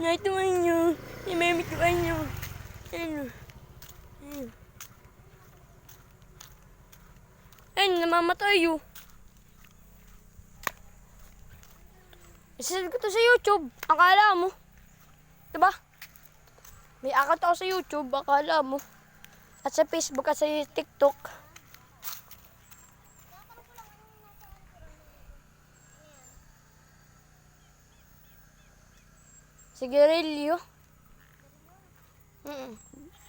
Natuwa nyo. Imamituan nyo. Ano? Ano? Ayun, namamatay yun. Isasad ko to sa YouTube. Akala mo. Diba? May account ako sa YouTube. Akala mo. At sa Facebook at sa TikTok. Sigarilyo.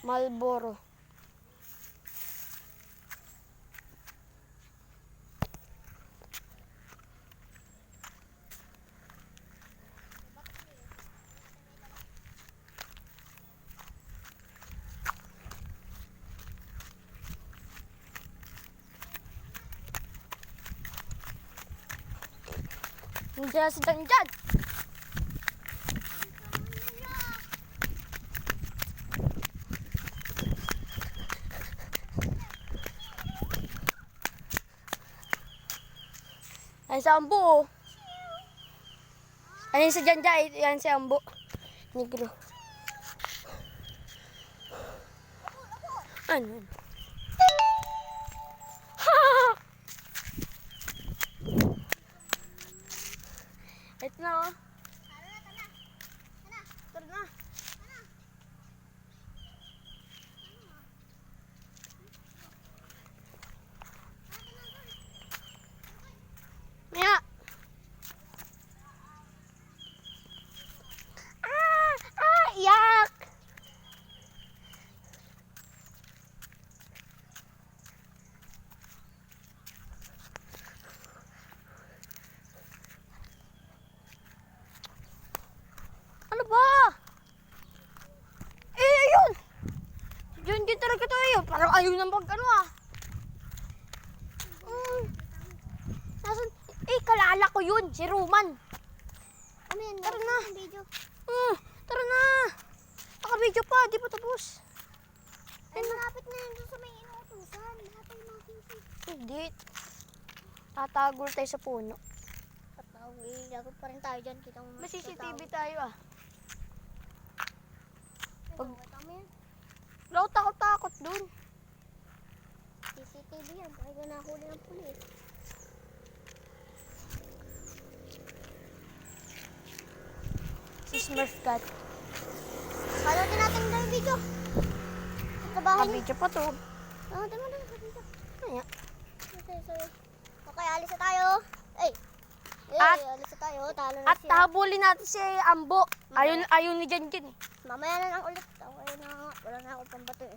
Marlboro. Nandiyan si Danjan. Ay, si Ambo. Ano yung si Janjay? Yan si Ambo. Negro. Ano? Ito na oh. Tara na. Maya. Yak. Ano ba? Ayun! Diyan talaga tayo. Parang ayaw na ano ah. Nasaan? Kalala ko yun. Si Roman. Ano yan? Tara na. Tara na. Naka-video pa. Di pa tapos. Ay, malapit na yun sa may inuutusan. Lahat ay makikita. Hindi. Tatagol tayo sa puno. Lagot pa rin tayo dyan. Kita mo May CCTV tayo ah. Wala ko takot-takot dun. CCTV yan. Bakit ka nahuli ng pulis? Si Smurf Cat. Palotin natin yung video. Sa bahay niya. Naka-video pa to. Oo, dama na. Video. Kaya. Sorry. Okay, alis na tayo. Ay. Alis na tayo. Talo na At siya. habulin natin si Ambo. Ayaw ni Janjan eh. Mamaya na lang ulit. Okay na nga. Wala na ako pang bato eh.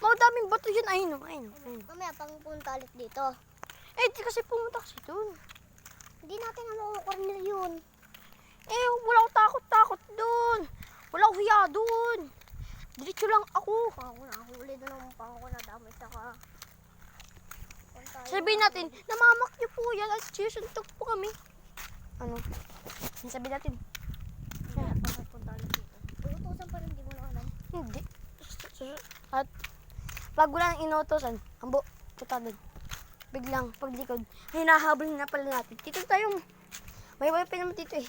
Daming bato dyan. Ayun. Mamaya pangpunta ulit dito. Di kasi pumunta kasi dun. Hindi natin na makukorner yun. Wala ko takot-takot dun. Wala ko hiya dun. Diretso lang ako. Ako nahuli doon ang pangko na dami sa ka. Sabihin natin, namamak niyo po yan at sisuntok po kami. Ano? Sabihin natin. Mamaya pangpunta ulit dito. Uutusan pa rin, di mo na alam. Hindi. At pag wala nang inutosan, Ambo, puta dun. Biglang paglikod, hinahabol na pala natin. Dito tayo. May wifi naman dito eh.